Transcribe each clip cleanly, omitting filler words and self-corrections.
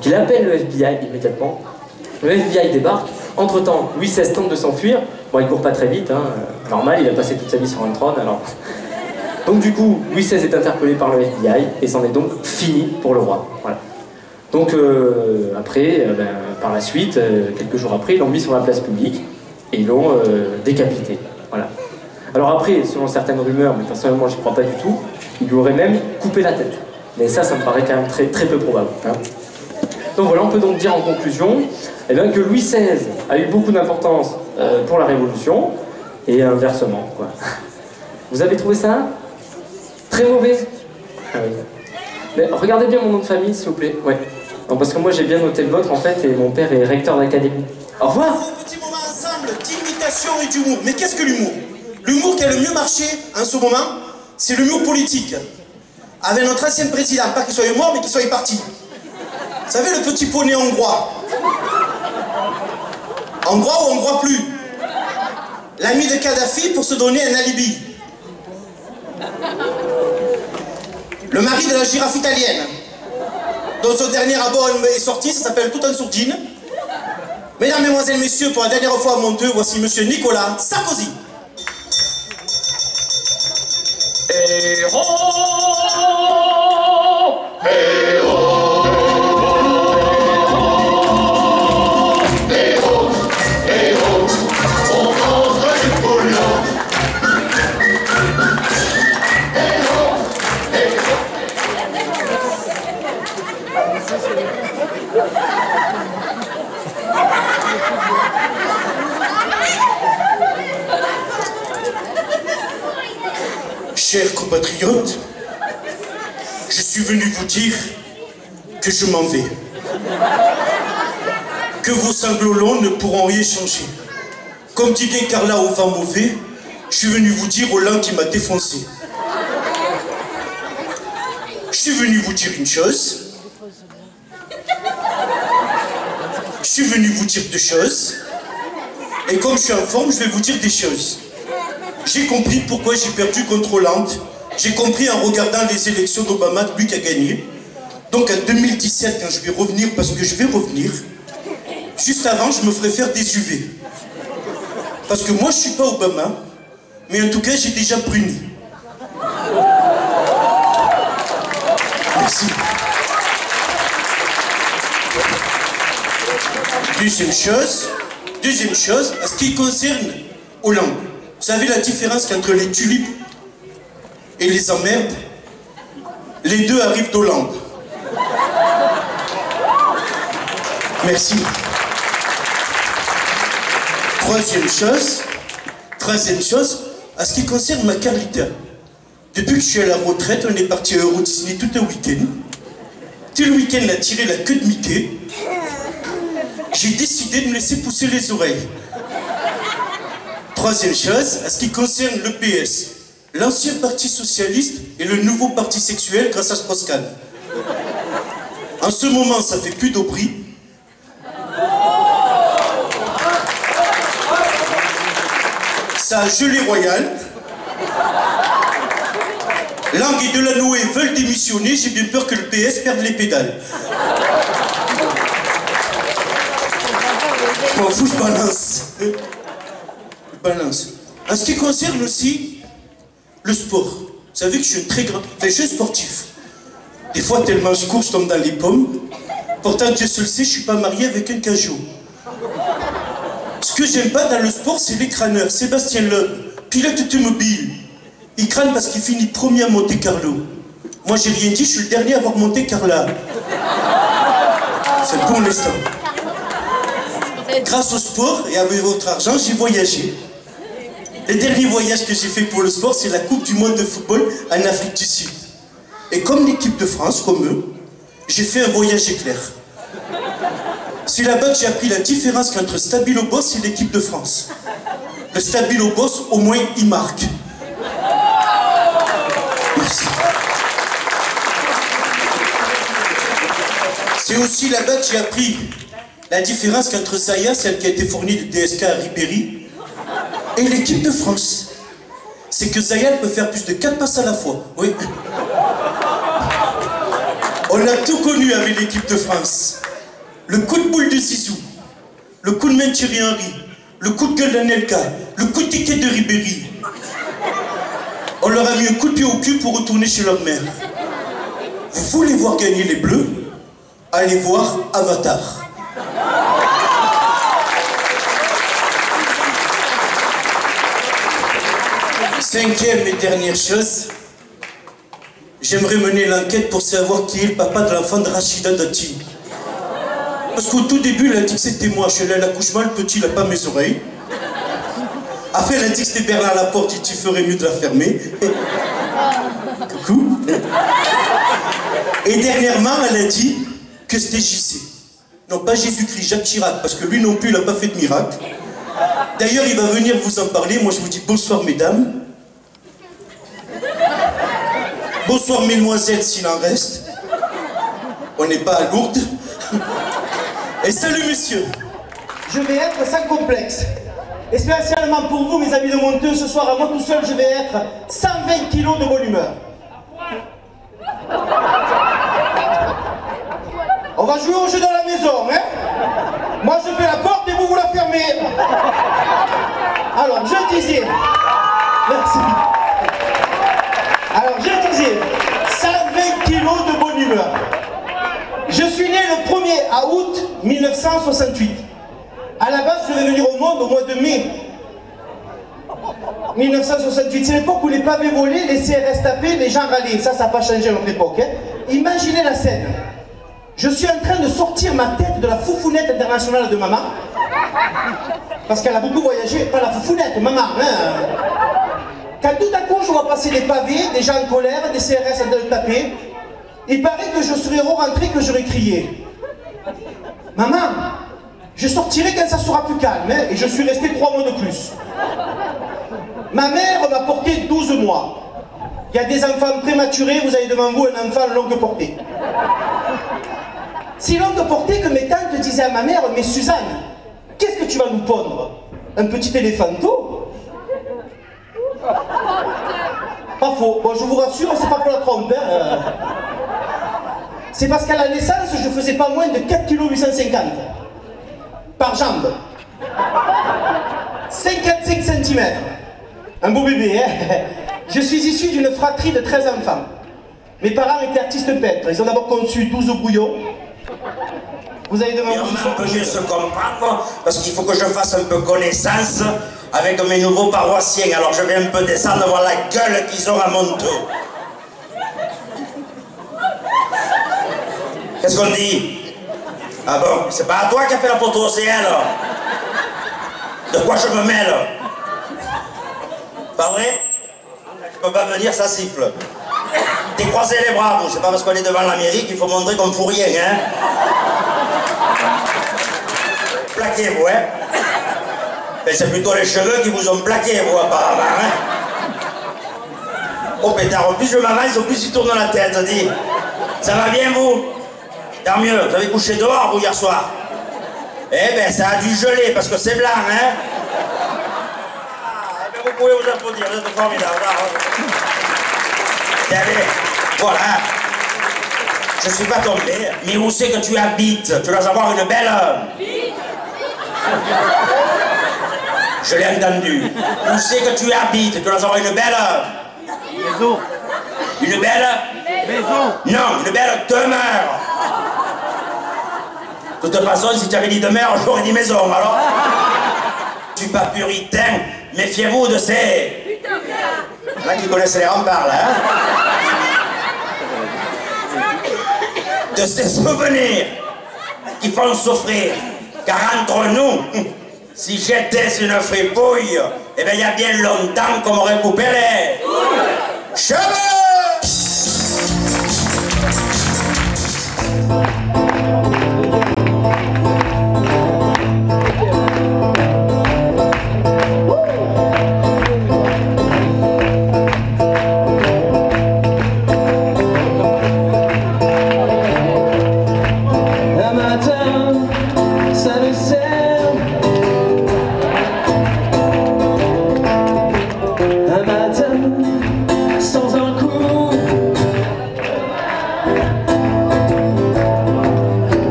Donc il appelle le FBI immédiatement. Le FBI débarque. Entre-temps, Louis XVI tente de s'enfuir. Bon, il court pas très vite, hein. Normal, il a passé toute sa vie sur un trône, alors... Donc du coup, Louis XVI est interpellé par le FBI, et c'en est donc fini pour le roi. Voilà. Donc après, par la suite, quelques jours après, ils l'ont mis sur la place publique, et ils l'ont décapité. Voilà. Alors après, selon certaines rumeurs, mais personnellement j'y crois pas du tout, il lui aurait même coupé la tête. Mais ça me paraît quand même très, très peu probable. Hein. Donc voilà, on peut donc dire en conclusion que Louis XVI a eu beaucoup d'importance pour la Révolution, et inversement, quoi. Vous avez trouvé ça très mauvais? Ah oui. Mais regardez bien mon nom de famille, s'il vous plaît. Ouais. Non, parce que moi j'ai bien noté le vôtre en fait, et mon père est recteur d'académie. Au revoir. Un petit moment ensemble d'imitation et d'humour. Mais qu'est-ce que l'humour? L'humour qui a le mieux marché en ce moment, c'est l'humour politique. Avec notre ancien président, pas qu'il soit mort, mais qu'il soit parti. Vous savez, le petit poney hongrois. Hongrois ou hongrois plus? L'ami de Kadhafi pour se donner un alibi. Le mari de la girafe italienne, dont son dernier album est sorti, ça s'appelle Tout en sourdine. Mesdames, Mesdemoiselles, Messieurs, pour la dernière fois à Monteux, voici Monsieur Nicolas Sarkozy. Héros, héros. Chers compatriotes, je suis venu vous dire que je m'en vais. Que vos sanglots longs ne pourront rien changer. Comme dit bien Carla au vent mauvais, je suis venu vous dire au lent qui m'a défoncé. Je suis venu vous dire une chose. Je suis venu vous dire deux choses. Et comme je suis en forme, je vais vous dire des choses. J'ai compris pourquoi j'ai perdu contre Hollande. J'ai compris en regardant les élections d'Obama, lui qui a gagné. Donc en 2017, quand je vais revenir, parce que je vais revenir, juste avant, je me ferai faire des UV. Parce que moi, je ne suis pas Obama, mais en tout cas, j'ai déjà bruni. Merci. Deuxième chose, en ce qui concerne Hollande. Vous savez la différence entre les tulipes et les emmerdes? Les deux arrivent d'Hollande. Merci. Troisième chose, en ce qui concerne ma Carlita. Depuis que je suis à la retraite, on est parti à Euro Disney tout un week-end. Tout le week-end, elle a tiré la queue de Mickey. J'ai décidé de me laisser pousser les oreilles. Troisième chose, en ce qui concerne le PS, l'ancien parti socialiste et le nouveau parti sexuel grâce à Strauss-Kahn. En ce moment, ça fait plus d'Aubry. Ça a gelé royal. Lang et Delanoë veulent démissionner, j'ai bien peur que le PS perde les pédales. Je m'en fous, je balance. En ce qui concerne aussi le sport, vous savez que je suis un très grand... Enfin, je suis un sportif. Des fois, tellement je cours, je tombe dans les pommes. Pourtant, Dieu seul sait, je suis pas marié avec un cajot. Ce que j'aime pas dans le sport, c'est les crâneurs. Sébastien Loeb, pilote automobile. Il crâne parce qu'il finit premier à Monte Carlo. Moi, j'ai rien dit, je suis le dernier à avoir monté Carla. C'est pour l'instant. Grâce au sport et avec votre argent, j'ai voyagé. Le dernier voyage que j'ai fait pour le sport, c'est la Coupe du monde de football en Afrique du Sud. Et comme l'équipe de France, comme eux, j'ai fait un voyage éclair. C'est là-bas que j'ai appris la différence entre Stabilo Boss et l'équipe de France. Le Stabilo Boss, au moins, il marque. Merci. C'est aussi là-bas que j'ai appris la différence entre Zaya, celle qui a été fournie de DSK à Ribéry, et l'équipe de France. C'est que Zaya peut faire plus de 4 passes à la fois. Oui. On a tout connu avec l'équipe de France. le coup de boule de Zizou, le coup de main de Thierry Henry, le coup de gueule d'Anelka, le coup de ticket de Ribéry. On leur a mis un coup de pied au cul pour retourner chez leur mère. Vous voulez voir gagner les Bleus? Allez voir Avatar. Cinquième et dernière chose, j'aimerais mener l'enquête pour savoir qui est le papa de l'enfant de Rachida Dati. Parce qu'au tout début, elle a dit que c'était moi. Je suis allé à l'accouchement, le petit, il n'a pas mes oreilles. Après, elle a dit que c'était Bernard Laporte et tu ferais mieux de la fermer. Coucou. Et dernièrement, elle a dit que c'était JC. Non, pas Jésus-Christ, Jacques Chirac, parce que lui non plus, il n'a pas fait de miracle. D'ailleurs, il va venir vous en parler. Moi, je vous dis bonsoir, mesdames. Bonsoir, mesdemoiselles, s'il en reste. On n'est pas à Lourdes. Et salut, messieurs. Je vais être sans complexe. Et spécialement pour vous, mes amis de Monteux, ce soir, à moi tout seul, je vais être 120 kilos de bonne humeur. On va jouer au jeu dans la maison, hein? Moi, je fais la porte et vous, vous la fermez. Alors, je disais... Merci. Alors, je disais, 120 kilos de bonne humeur. Je suis né le 1er août 1968. À la base, je devais venir au monde au mois de mai 1968. C'est l'époque où les pavés volaient, les CRS tapaient, les gens râlaient. Ça n'a pas changé à notre époque. Hein. Imaginez la scène. Je suis en train de sortir ma tête de la foufounette internationale de maman. Parce qu'elle a beaucoup voyagé. Pas la foufounette, maman. Hein. Quand tout à coup, je vois passer des pavés, des gens en colère, des CRS en train de taper. Il paraît que je serais rentré, que j'aurais crié. Maman, je sortirai quand ça sera plus calme, hein, et je suis resté 3 mois de plus. Ma mère m'a porté 12 mois. Il y a des enfants prématurés, vous avez devant vous un enfant longue portée. Si longue portée que mes tantes disaient à ma mère, mais Suzanne, qu'est-ce que tu vas nous pondre? Un petit éléphanto? Pas faux. Bon, je vous rassure, c'est pas pour la trompe. Hein. C'est parce qu'à la naissance, je faisais pas moins de 4,850 kg. Par jambe. 55 cm. Un beau bébé, hein. Je suis issu d'une fratrie de 13 enfants. Mes parents étaient artistes peintres. Ils ont d'abord conçu 12 brouillons. Vous avez demandé... On peut mieux se comprendre, parce qu'il faut que je fasse un peu connaissance avec mes nouveaux paroissiens. Alors je vais un peu descendre, voir la gueule qu'ils ont à Monteux. Qu'est-ce qu'on dit? Ah bon, c'est pas à toi qui a fait la photo, c'est elle. De quoi je me mêle? Pas vrai? Tu peux pas me dire, ça siffle. T'es croisé les bras, vous. C'est pas parce qu'on est devant la mairie qu'il faut montrer qu'on ne fout rien, hein? Plaquez-vous, hein? Mais c'est plutôt les cheveux qui vous ont plaqué, vous, apparemment, hein? Oh pétard, en plus je m'avance, au plus il tourne la tête, dis. Ça va bien, vous? Tant mieux, vous avez couché dehors, vous, hier soir? Eh ben, ça a dû geler, parce que c'est blanc, hein? Ah, eh ben, vous pouvez vous applaudir, vous êtes formidable. Allez, voilà. Je suis pas tombé, mais où c'est que tu habites? Tu dois avoir une belle... Je l'ai entendu. Où c'est que tu habites? Tu dois avoir une belle... Maison. Une belle... Maison. Non, une belle demeure. De toute façon, si tu avais dit demeure, j'aurais dit maison, alors. Je suis pas puritain, méfiez-vous de ces... Il y en a qui connaissent les remparts, là, hein? De ces souvenirs qui font souffrir. Car entre nous, si j'étais une fripouille, eh bien, il y a bien longtemps qu'on m'aurait coupé les cheveux.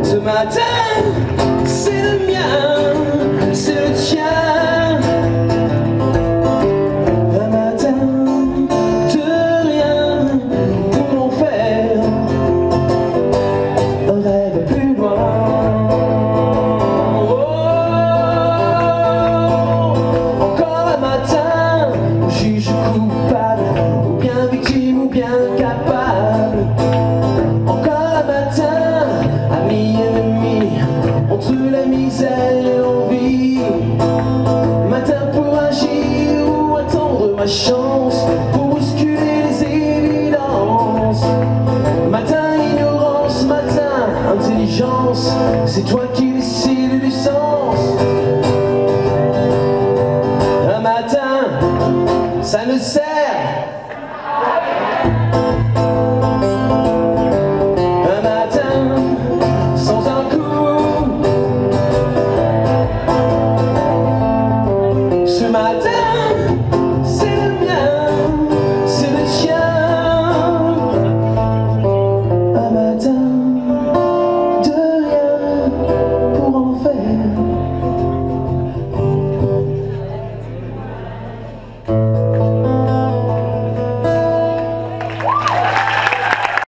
Ce matin c'est le mien, c'est le tien. Un matin, de rien, pouvons faire un rêve plus loin. Oh, encore un matin, on juge coupable, ou bien victime, ou bien capable. Encore un matin, amis, ennemis, entre la misère et l'envie. Matin pour agir ou attendre ma chance, pour bousculer les évidences. Matin ignorance, matin intelligence, c'est toi qui décides du sens. Un matin, ça ne sert